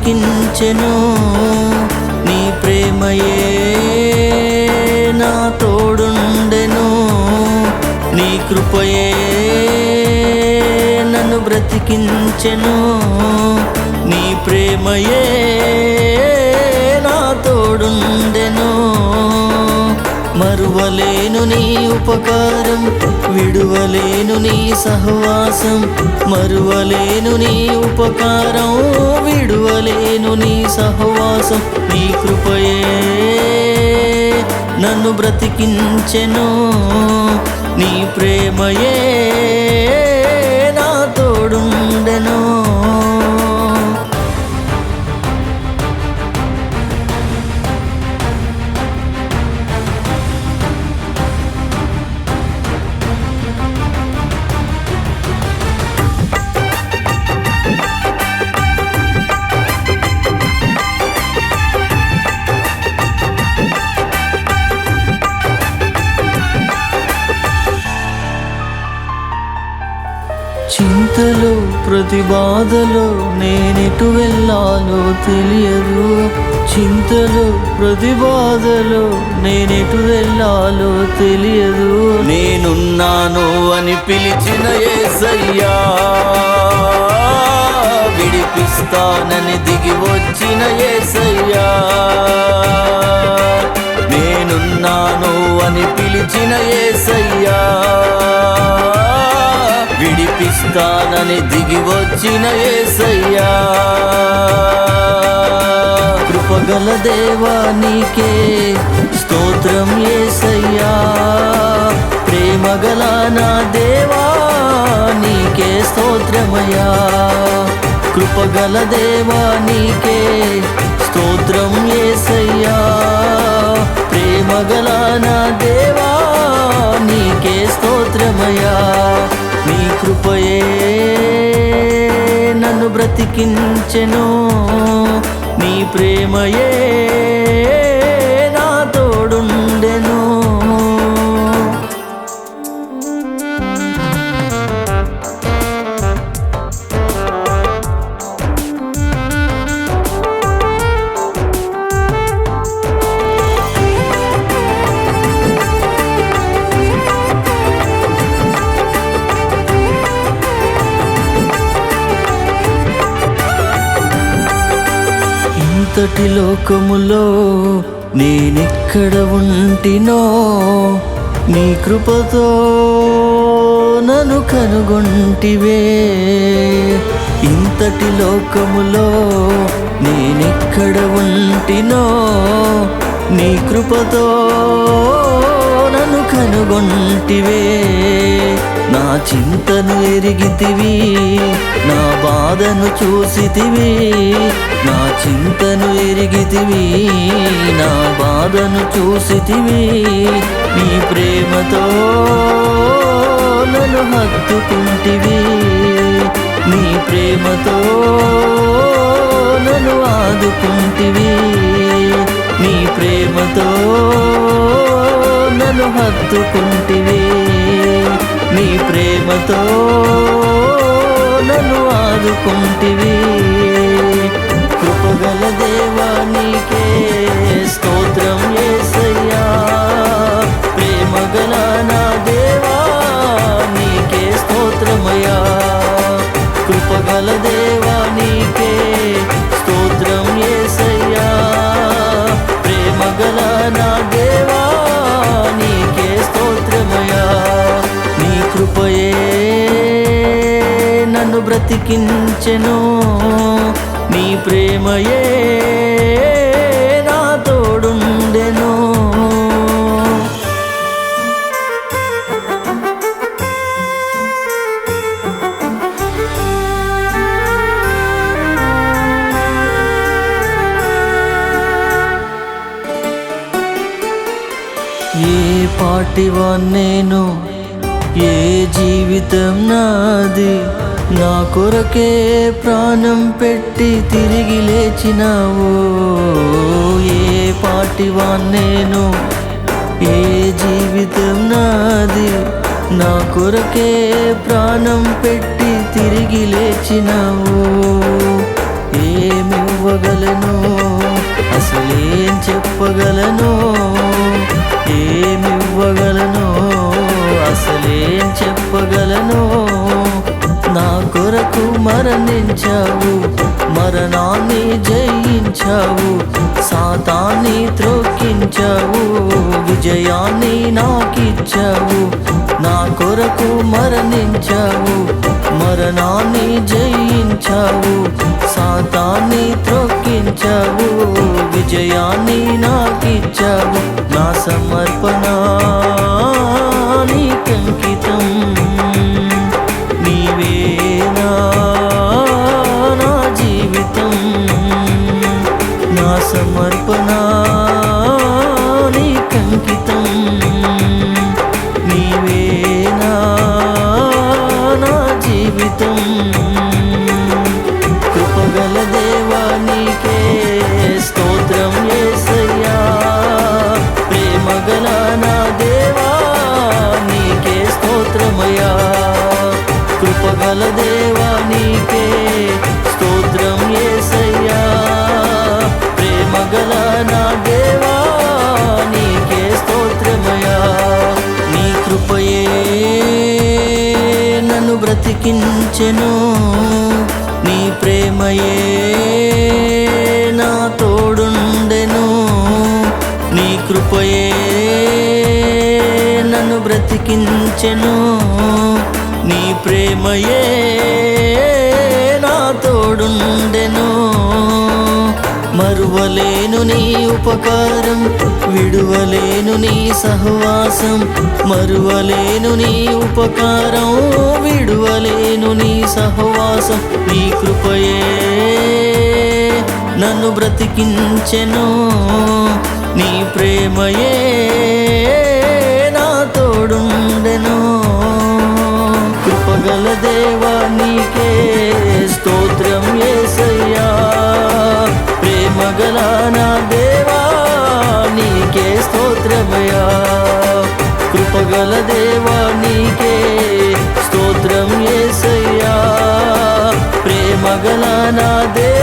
బ్రతికించెను. నీ ప్రేమయే నా తోడుండెను. నీ కృపయే నన్ను బ్రతికించెను. నీ ప్రేమయే నా తోడుండెను. మరువలేను నీ ఉపకారం, విడువలేను నీ సహవాసం. మరువలేను నీ ఉపకారం, విడువలేను నీ సహవాసం. నీ కృపయే నన్ను బ్రతికించెను. నీ ప్రేమయే నా తోడుండెను. చింతలో ప్రతి బాధలో నేనెటు వెళ్ళాలో తెలియదు. చింతలో ప్రతి బాధలో నేనెటు వెళ్ళాలో తెలియదు. నేనున్నాను అని పిలిచిన యేసయ్యా, విడిపిస్తానని దిగి వచ్చిన యేసయ్యా. నేనున్నాను అని పిలిచిన యేసయ్యా, విడిపిస్తానని దిగి వచ్చిన యేసయ్యా. కృపగల దేవా నీకే స్తోత్రం యేసయ్యా. ప్రేమగల నా దేవా నీకే స్తోత్రమయ్యా. కృపగల దేవా నీకే స్తోత్రం యేసయ్యా. ప్రేమగల నా దేవా నీకే స్తోత్రమయ్యా. నీ కృపయే నన్ను బ్రతికించెను. నీ ప్రేమయే నా తోడుండెను. ఇంతటి లోకములో నేనెక్కడ ఉంటినో, నీ కృపతో నన్ను కనుగొంటివే. ఇంతటి లోకములో నేనెక్కడ ఉంటినో, నీ కృపతో నన్ను కనుగొంటివే. నా చింతను ఎరిగితివి, నా బాధను చూసితివి. నా చింతను ఎరిగితివి, నా బాధను చూసితివి. నీ ప్రేమతో నన్ను హత్తుకుంటివి. నీ ప్రేమతో నన్ను ఆదుకుంటివి. నీ ప్రేమతో నన్ను హత్తుకుంటివి. నీ ప్రేమతో నన్ను ఆదుకుంటివి. కృపగల దేవా నీకే స్తోత్రం యేసయ్యా. ప్రేమగల నా దేవా నీకే స్తోత్రమయ్యా. కృపగల దేవా నీకే స్తోత్రం యేసయ్యా. ప్రేమగల నా దేవా నీకే స్తోత్రమయ్యా. నీ కృపయే నన్ను బ్రతికించెను. నీ ప్రేమయే నా తోడుండెను. ఏ పాటివాన్ నేను, ఏ జీవితం నాది. నా కొరకే ప్రాణం పెట్టి తిరిగి లేచినావు. ఏ పాటివాన్ నేను, ఏ జీవితం నాది. నా కొరకే ప్రాణం పెట్టి తిరిగి లేచినావు. ఏమి ఏమివ్వగలను, అసలేం చెప్పగలను, ఏమివ్వగలను, అసలేం చెప్పగలను. నా కొరకు మరణించావు, మరణాన్ని జయించావు, సాతాన్ని త్రొక్కించావు, విజయాన్ని నాకిచ్చావు. నా కొరకు మరణించావు, మరణాన్ని జయించావు, సాతాన్ని త్రొక్కించావు, విజయాన్ని నాకిచ్చావు. నా సమర్పణ నీకంకితం, నీవేనా నా జీవితం. నా సమర్పణ నీకంకితం, నీవేనా నా జీవితం. కృపగల దేవా నీకే స్తోత్రం యేసయ్యా, ప్రేమగల నా దేవా నీకే స్తోత్రమయ్యా. కృపగల దేవా నీకే స్తోత్రం యేసయ్యా, ప్రేమగల నా దేవా నీకే స్తోత్రమయ్యా. నీ కృపయే నన్ను బ్రతికించెను, నీ ప్రేమయే నా తోడుండెను. నీ కృపయే నన్ను బ్రతికించెను, నీ ప్రేమయే నా తోడుండెను. మరువలేను నీ ఉపకారం, విడువలేను నీ సహవాసం. మరువలేను నీ ఉపకారం, విడువలేను నీ సహవాసం. నీ కృపయే నన్ను బ్రతికించెను, నీ ప్రేమయే నా తోడుండెను. కృపగల దేవా నీకే స్తోత్రం యేసయ్యా, ప్రేమగల నా దేవా నీకే స్తోత్రమయ్యా. కృపగల దేవా నీకే స్తోత్రం యేసయ్యా, ప్రేమగల నా దేవా